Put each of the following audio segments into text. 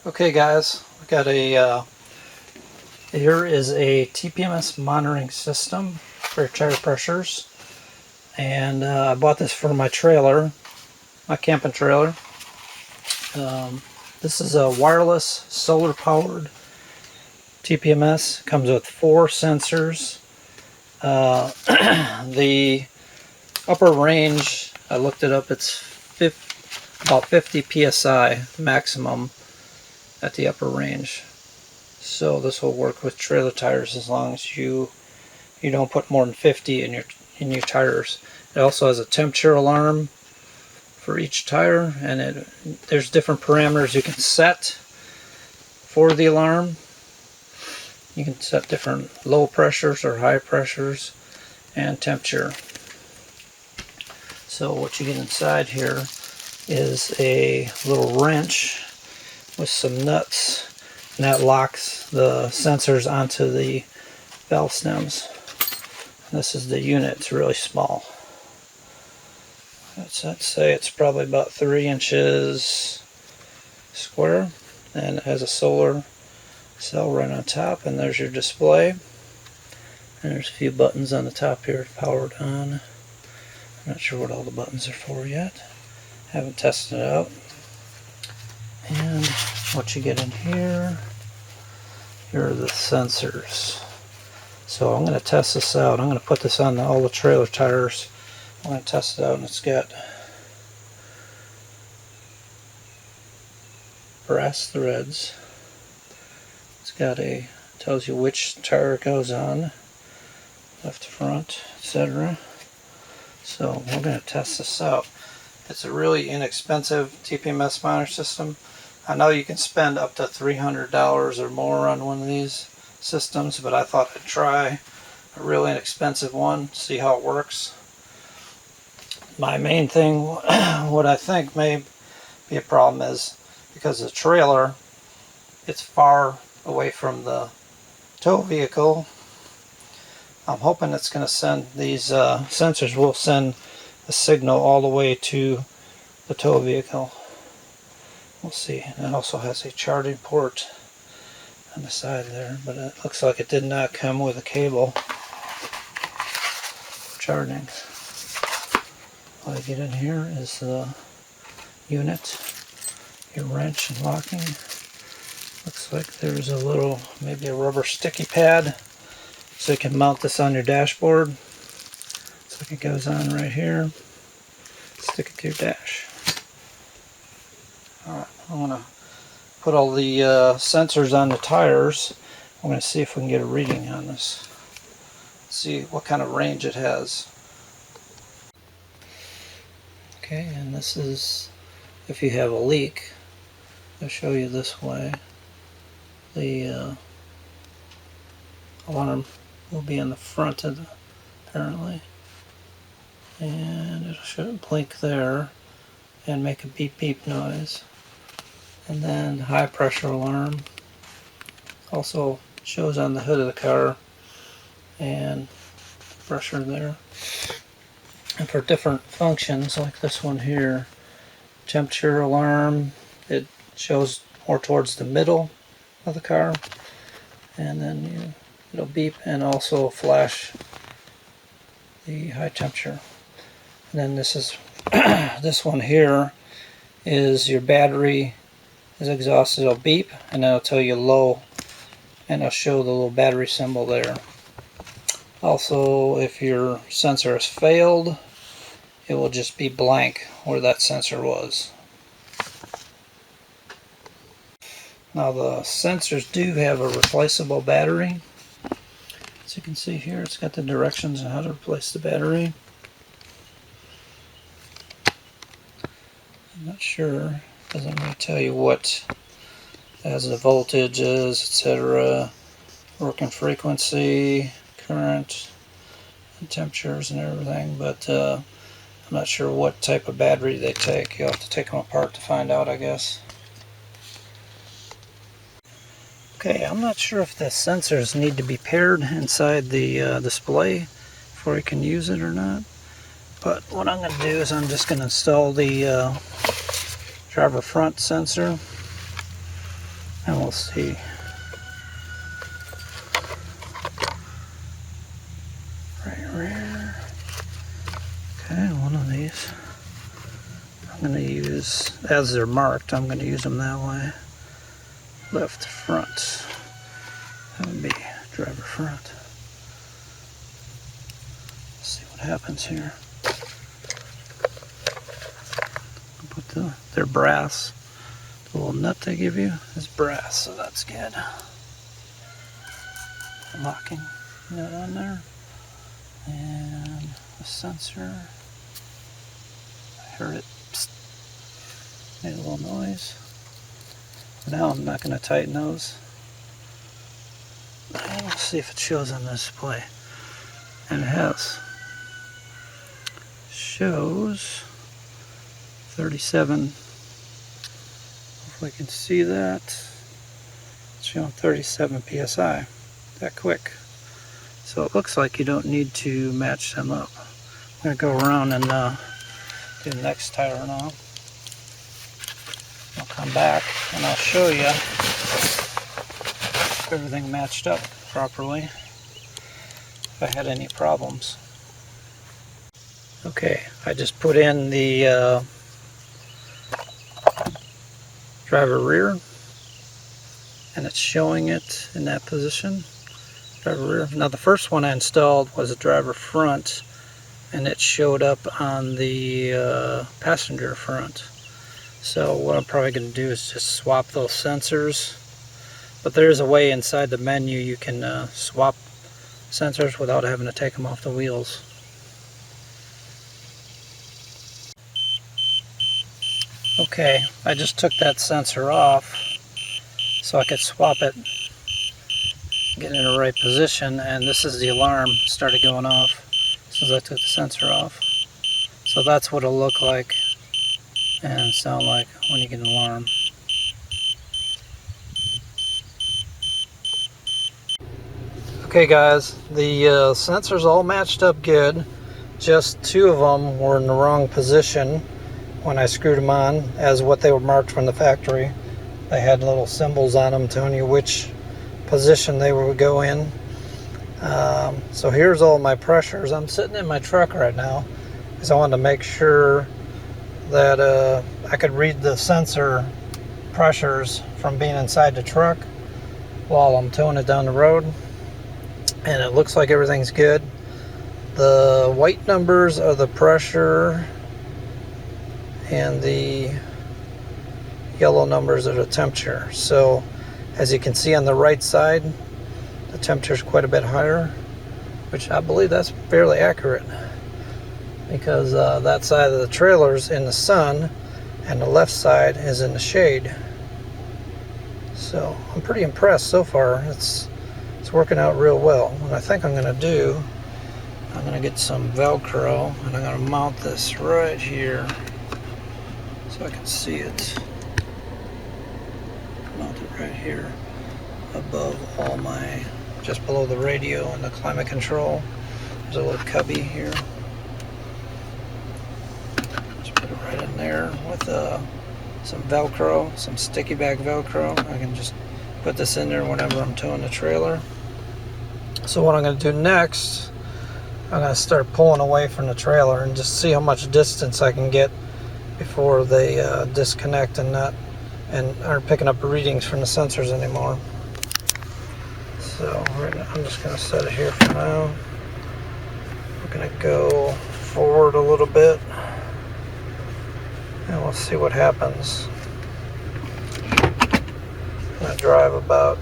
Okay guys, we got a here is a TPMS monitoring system for tire pressures, and I bought this for my trailer, my camping trailer. This is a wireless solar powered TPMS. Comes with 4 sensors. The upper range, I looked it up, it's about 50 psi maximum at the upper range. So this will work with trailer tires as long as you don't put more than 50 in your tires. It also has a temperature alarm for each tire, and there's different parameters you can set for the alarm. You can set different low pressures or high pressures and temperature. So what you get inside here is a little wrench with some nuts, and that locks the sensors onto the valve stems. And this is the unit. It's really small. I'd say it's probably about 3 inches square, and it has a solar cell right on top, and there's your display. And there's a few buttons on the top here, powered on. I'm not sure what all the buttons are for yet. Haven't tested it out. And what you get in here are the sensors. So I'm going to test this out. I'm going to put this on all the trailer tires. I'm going to test it out, and it's got brass threads. It's got tells you which tire it goes on, left to front, etc. So we're going to test this out. It's a really inexpensive TPMS monitor system. I know you can spend up to $300 or more on one of these systems, but I thought I'd try a really inexpensive one, see how it works. My main thing, what I think may be a problem, is because the trailer, it's far away from the tow vehicle. I'm hoping it's going to send these sensors will send a signal all the way to the tow vehicle. We'll see. And it also has a charging port on the side there, but it looks like it did not come with a cable for charging. All you get in here is the unit, your wrench and locking. Looks like there's a little, maybe a rubber sticky pad, so you can mount this on your dashboard. Looks like it goes on right here. Stick it to your dash. Alright, I'm going to put all the sensors on the tires. I'm going to see if we can get a reading on this. See what kind of range it has. Okay, and this is if you have a leak. I'll show you this way. The alarm will be in the front of apparently, and it should blink there and make a beep beep noise. And then high pressure alarm also shows on the hood of the car, and pressure there. And for different functions, like this one here, temperature alarm, it shows more towards the middle of the car, and then it'll beep and also flash the high temperature. And then this is this one here is your battery is exhausted. It'll beep, and then it'll tell you low, and it'll show the little battery symbol there. Also, if your sensor has failed, it will just be blank where that sensor was. Now the sensors do have a replaceable battery. As you can see here, it's got the directions on how to replace the battery. I'm not sure, it doesn't really tell you what, as the voltage is, etc., working frequency, current, and temperatures and everything, but I'm not sure what type of battery they take. You'll have to take them apart to find out, I guess. Okay, I'm not sure if the sensors need to be paired inside the display before you can use it or not. But what I'm going to do is I'm just going to install the driver front sensor. And we'll see. Right rear. Okay, one of these. I'm going to use, as they're marked, I'm going to use them that way. Left front. That would be driver front. Let's see what happens here. Put they're brass. The little nut they give you is brass, so that's good. Locking nut on there. And the sensor. I heard it psst, made a little noise. For now I'm not going to tighten those. And we'll see if it shows on the display. And it has. Shows 37. Hopefully you can see that. It's showing 37 psi. That quick. So it looks like you don't need to match them up. I'm going to go around and do the next tire now. I'll come back and I'll show you if everything matched up properly, if I had any problems. Okay, I just put in the driver rear, and it's showing it in that position. Driver rear. Now the first one I installed was a driver front, and it showed up on the passenger front. So what I'm probably going to do is just swap those sensors. But there is a way inside the menu you can swap sensors without having to take them off the wheels. Okay, I just took that sensor off so I could swap it, get in the right position, and this is the alarm started going off as soon as I took the sensor off. So that's what it'll look like and sound like when you get an alarm. Okay guys, the sensors all matched up good. Just two of them were in the wrong position when I screwed them on as what they were marked from the factory. They had little symbols on them telling you which position they would go in. So here's all my pressures. I'm sitting in my truck right now because I wanted to make sure that I could read the sensor pressures from being inside the truck while I'm towing it down the road. And it looks like everything's good. The white numbers are the pressure and the yellow numbers are the temperature. So as you can see on the right side, the temperature is quite a bit higher, which I believe that's fairly accurate because that side of the trailer is in the sun and the left side is in the shade. So I'm pretty impressed so far. It's working out real well. What I think I'm going to do, I'm going to get some Velcro and I'm going to mount this right here so I can see it. Mount it right here above all my, just below the radio and the climate control. There's a little cubby here. Just put it right in there with some Velcro, some sticky back Velcro. I can just put this in there whenever I'm towing the trailer. So what I'm going to do next, I'm going to start pulling away from the trailer and just see how much distance I can get before they disconnect and aren't picking up readings from the sensors anymore. So right now, I'm just going to set it here for now. We're going to go forward a little bit and we'll see what happens. I'm going to drive about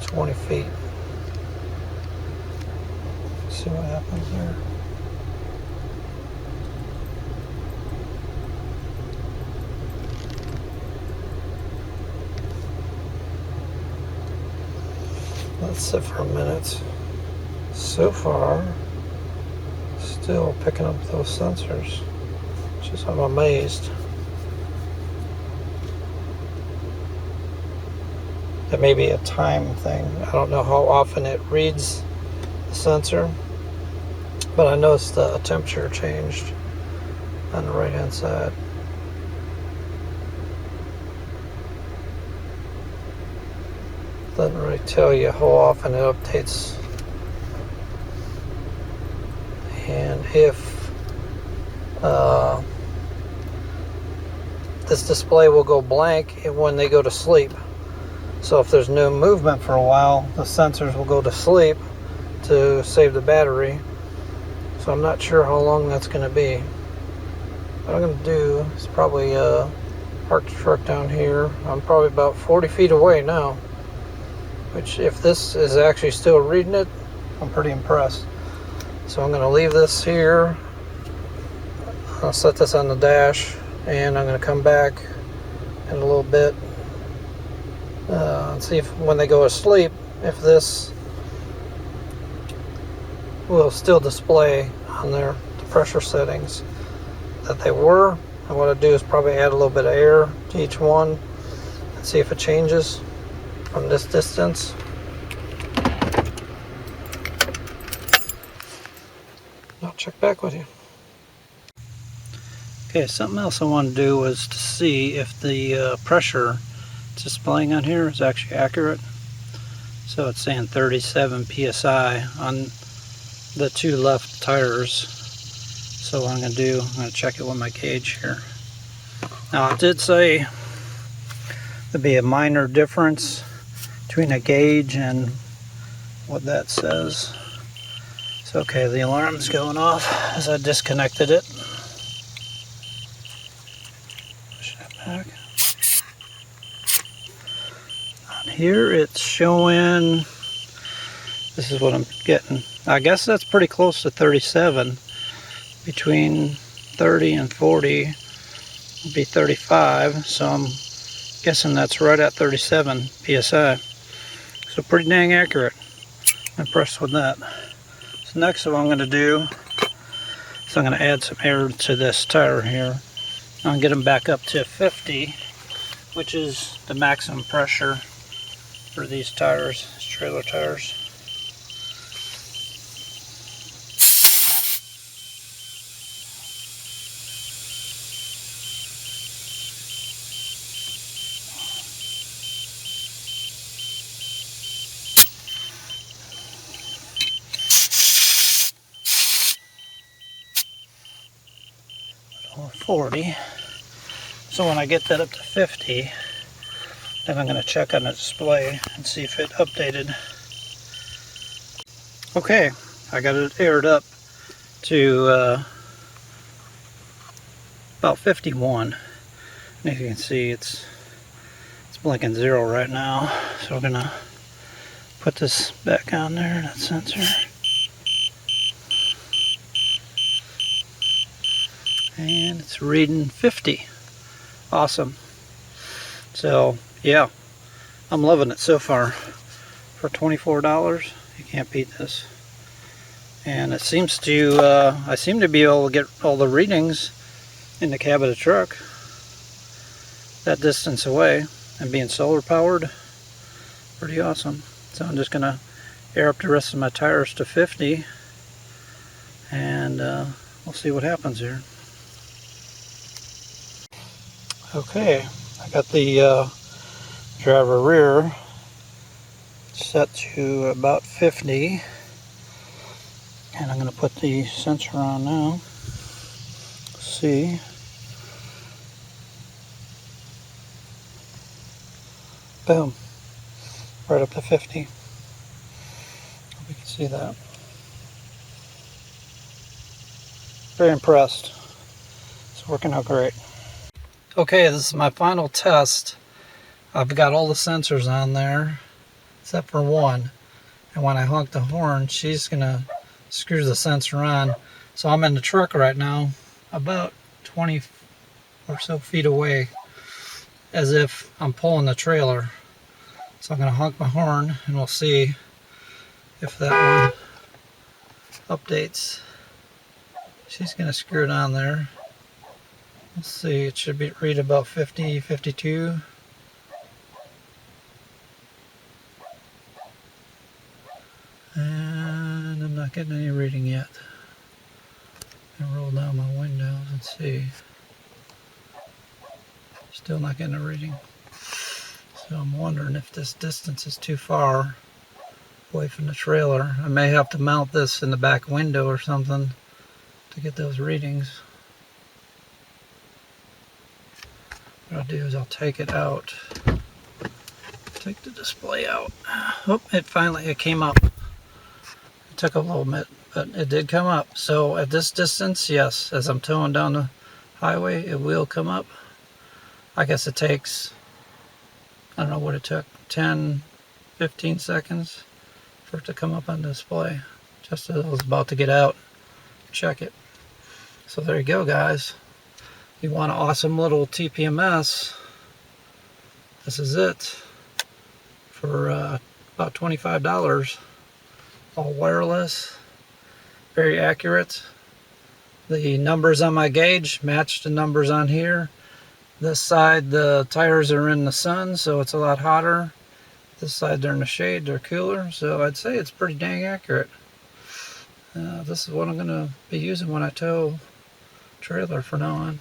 20 feet. See what happens here. Let's sit for a minute. So far, still picking up those sensors. Just I'm amazed. That may be a time thing. I don't know how often it reads the sensor, but I noticed the temperature changed on the right hand side. Doesn't really tell you how often it updates. And if this display will go blank when they go to sleep. So if there's no movement for a while, the sensors will go to sleep to save the battery. So I'm not sure how long that's going to be. What I'm going to do is probably park the truck down here. I'm probably about 40 feet away now, which if this is actually still reading it, I'm pretty impressed. So I'm going to leave this here. I'll set this on the dash, and I'm going to come back in a little bit and see if when they go to sleep, if this will still display on there the pressure settings that they were. And what I do is probably add a little bit of air to each one and see if it changes from this distance. I'll check back with you. Okay, something else I wanted to do was to see if the pressure it's displaying on here is actually accurate. So it's saying 37 psi on the two left tires. So what I'm going to do, I'm going to check it with my gauge here. Now it did say there'd be a minor difference between a gauge and what that says. So okay, the alarm's going off as I disconnected it. Push that back. On here it's showing, this is what I'm getting. I guess that's pretty close to 37. Between 30 and 40 would be 35, so I'm guessing that's right at 37 psi. So pretty dang accurate. I'm impressed with that. So next what I'm going to do is I'm going to add some air to this tire here. I'll get them back up to 50, which is the maximum pressure for these tires, these trailer tires. Or 40. So when I get that up to 50, then I'm going to check on the display and see if it updated. Okay, I got it aired up to about 51. And as you can see, it's blinking 0 right now. So we're going to put this back on there, that sensor. And it's reading 50. Awesome. So yeah, I'm loving it so far. For $24, you can't beat this. And it seems to, I seem to be able to get all the readings in the cab of the truck that distance away, and being solar powered, pretty awesome. So I'm just gonna air up the rest of my tires to 50, and we'll see what happens here. Okay, I got the driver rear set to about 50, and I'm going to put the sensor on now. See, boom, right up to 50. Hope you can see that. Very impressed. It's working out great. Okay, this is my final test. I've got all the sensors on there except for one, and when I honk the horn, she's gonna screw the sensor on. So I'm in the truck right now, about 20 or so feet away, as if I'm pulling the trailer. So I'm gonna honk my horn, and we'll see if that one updates. She's gonna screw it on there. Let's see, it should be read about 50, 52. And I'm not getting any reading yet. I roll down my windows and see. Still not getting a reading. So I'm wondering if this distance is too far away from the trailer. I may have to mount this in the back window or something to get those readings. What I'll do is I'll take it out. Take the display out. Oh, it came up. It took a little bit, but it did come up. So at this distance, yes, as I'm towing down the highway, it will come up. I guess it takes, I don't know what it took, 10, 15 seconds for it to come up on the display. Just as I was about to get out, check it. So there you go, guys. You want an awesome little TPMS, this is it. For about $25. All wireless, very accurate. The numbers on my gauge match the numbers on here. This side the tires are in the sun, so it's a lot hotter. This side they're in the shade, they're cooler. So I'd say it's pretty dang accurate. This is what I'm going to be using when I tow trailer from now on.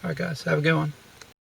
Alright guys, have a good one.